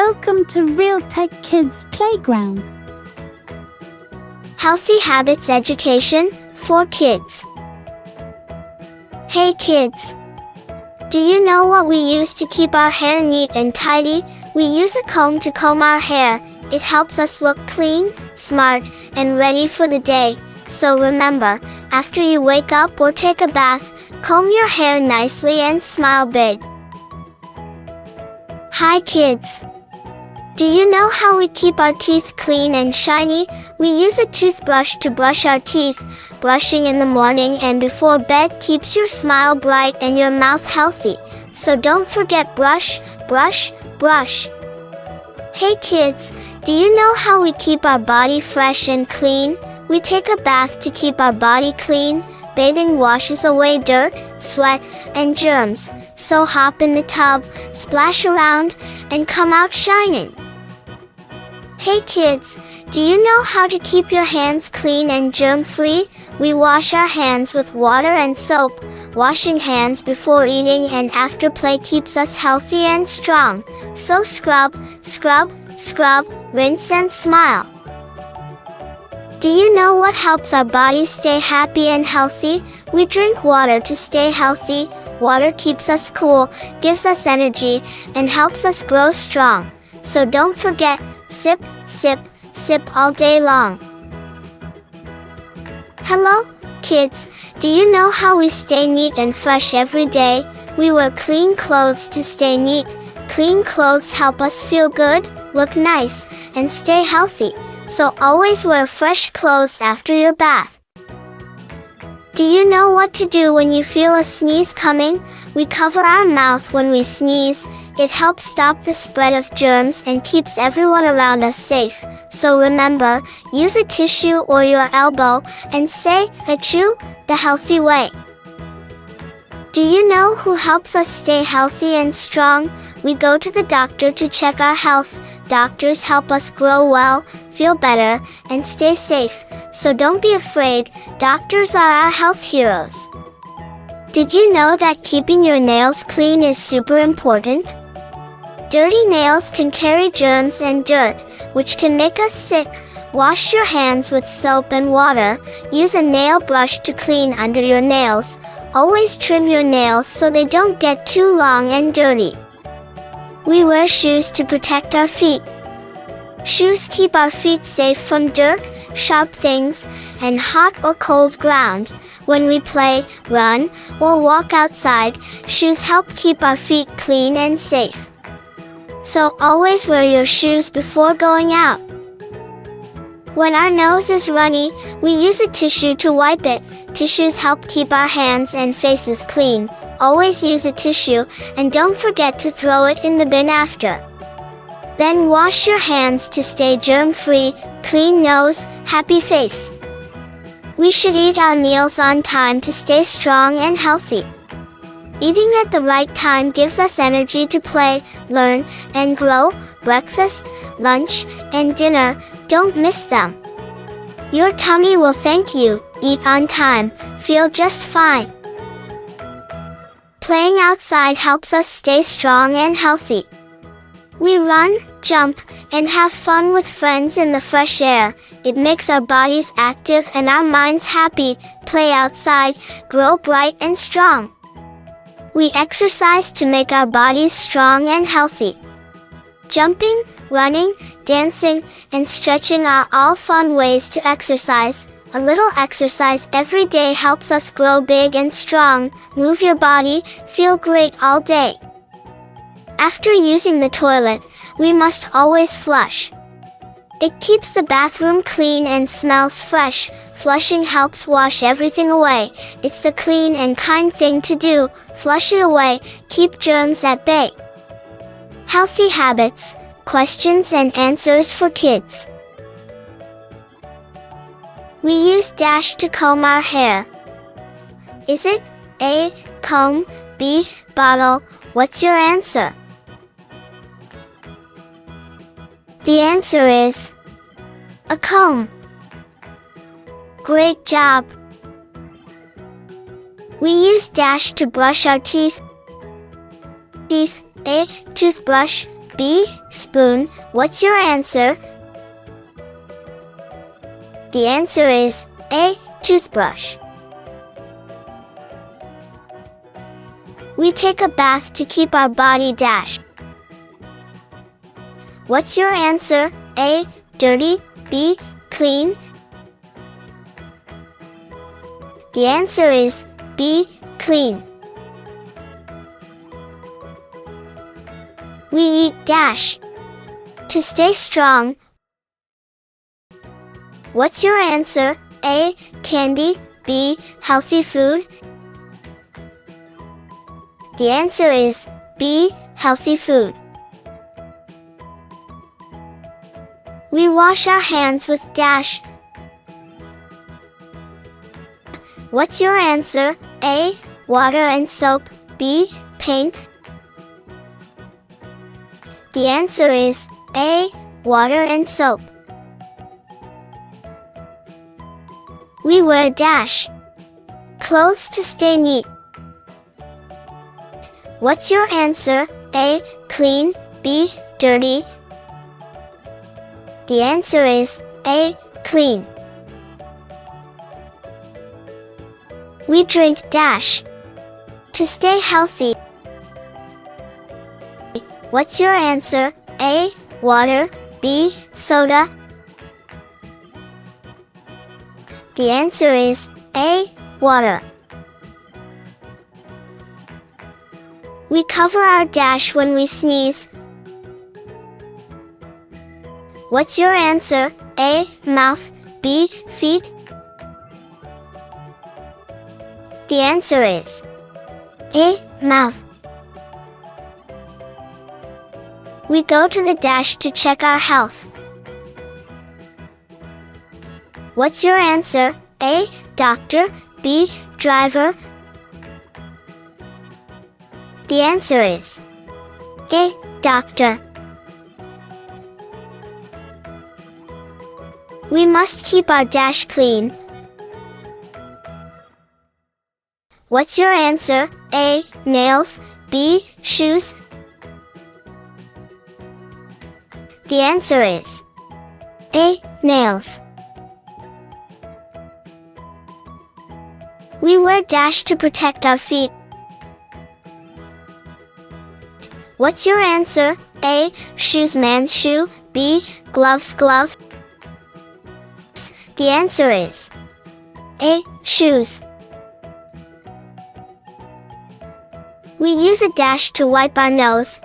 Welcome to Realtec Kids Playground. Healthy Habits Education for Kids. Hey kids! Do you know what we use to keep our hair neat and tidy? We use a comb to comb our hair. It helps us look clean, smart, and ready for the day. So remember, after you wake up or take a bath, comb your hair nicely and smile big. Hi kids! Do you know how we keep our teeth clean and shiny? We use a toothbrush to brush our teeth. Brushing in the morning and before bed keeps your smile bright and your mouth healthy. So don't forget brush, brush, brush. Hey kids, do you know how we keep our body fresh and clean? We take a bath to keep our body clean. Bathing washes away dirt, sweat, and germs. So hop in the tub, splash around, and come out shining. Hey kids, do you know how to keep your hands clean and germ-free? We wash our hands with water and soap. Washing hands before eating and after play keeps us healthy and strong. So scrub, scrub, scrub, rinse and smile. Do you know what helps our bodies stay happy and healthy? We drink water to stay healthy. Water keeps us cool, gives us energy, and helps us grow strong. So don't forget, sip, sip, sip all day long. Hello, kids. Do you know how we stay neat and fresh every day? We wear clean clothes to stay neat. Clean clothes help us feel good, look nice, and stay healthy. So always wear fresh clothes after your bath. Do you know what to do when you feel a sneeze coming? We cover our mouth when we sneeze. It helps stop the spread of germs and keeps everyone around us safe. So remember, use a tissue or your elbow and say "achoo" the healthy way. Do you know who helps us stay healthy and strong? We go to the doctor to check our health. Doctors help us grow well, feel better, and stay safe. So don't be afraid, doctors are our health heroes. Did you know that keeping your nails clean is super important? Dirty nails can carry germs and dirt, which can make us sick. Wash your hands with soap and water. Use a nail brush to clean under your nails. Always trim your nails so they don't get too long and dirty. We wear shoes to protect our feet. Shoes keep our feet safe from dirt, sharp things, and hot or cold ground. When we play, run, or walk outside, shoes help keep our feet clean and safe. So always wear your shoes before going out. When our nose is runny, we use a tissue to wipe it. Tissues help keep our hands and faces clean. Always use a tissue, and don't forget to throw it in the bin after. Then wash your hands to stay germ-free, clean nose, happy face. We should eat our meals on time to stay strong and healthy. Eating at the right time gives us energy to play, learn, and grow. Breakfast, lunch, and dinner, don't miss them. Your tummy will thank you. Eat on time, feel just fine. Playing outside helps us stay strong and healthy. We run, jump, and have fun with friends in the fresh air. It makes our bodies active and our minds happy. Play outside, grow bright and strong. We exercise to make our bodies strong and healthy. Jumping, running, dancing, and stretching are all fun ways to exercise. A little exercise every day helps us grow big and strong. Move your body, feel great all day. After using the toilet, we must always flush. It keeps the bathroom clean and smells fresh. Flushing helps wash everything away. It's the clean and kind thing to do. Flush it away, keep germs at bay. Healthy habits, questions and answers for kids. We use dash to comb our hair. Is it A, comb, B, bottle? What's your answer? The answer is a comb. Great job! We use dash to brush our teeth. A, toothbrush, B. Spoon. What's your answer? The answer is A. Toothbrush. We take a bath to keep our body dash. What's your answer? A. Dirty. B. Clean. The answer is B. Clean. We eat dash to stay strong. What's your answer? A. Candy. B. Healthy food. The answer is B. Healthy food. We wash our hands with dash. What's your answer? A. Water and soap. B. Paint. The answer is A. Water and soap. We wear dash clothes to stay neat. What's your answer? A. Clean. B. Dirty. The answer is A. Clean. We drink dash to stay healthy. What's your answer? A. Water. B. Soda. The answer is A. Water. We cover our dash when we sneeze. What's your answer? A. Mouth. B. Feet. The answer is A. Mouth. We go to the dash to check our health. What's your answer? A. Doctor. B. Driver. The answer is A. Doctor. We must keep our dash clean. What's your answer? A. Nails. B. Shoes. The answer is A. Nails. We wear dash to protect our feet. What's your answer? A. Shoes man's shoe. B. Gloves glove. The answer is A. Shoes. We use a dash to wipe our nose.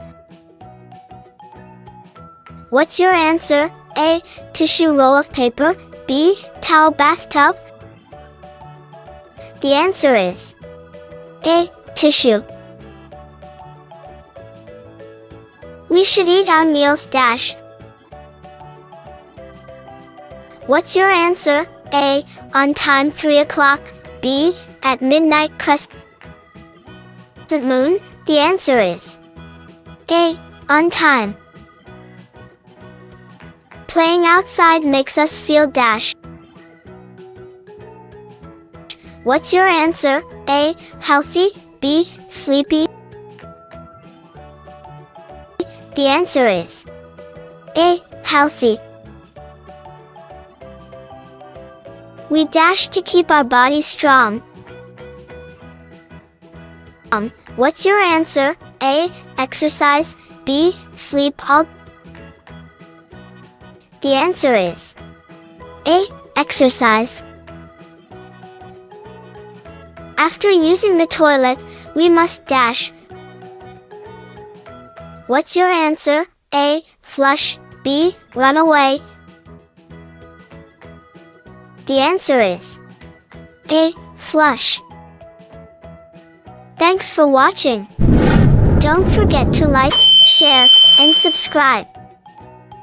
What's your answer? A. Tissue roll of paper. B. Towel bathtub. The answer is A. Tissue. We should eat our meals dash. What's your answer? A. On time 3 o'clock. B. At midnight crescent moon. The answer is A. On time. Playing outside makes us feel dash. What's your answer? A. Healthy. B. Sleepy. The answer is A. Healthy. We dash to keep our body strong. What's your answer? A. Exercise. B. Sleep all. The answer is A. Exercise. After using the toilet, we must dash. What's your answer? A. Flush. B. Run away. The answer is A. Flush. Thanks for watching. Don't forget to like, share, and subscribe.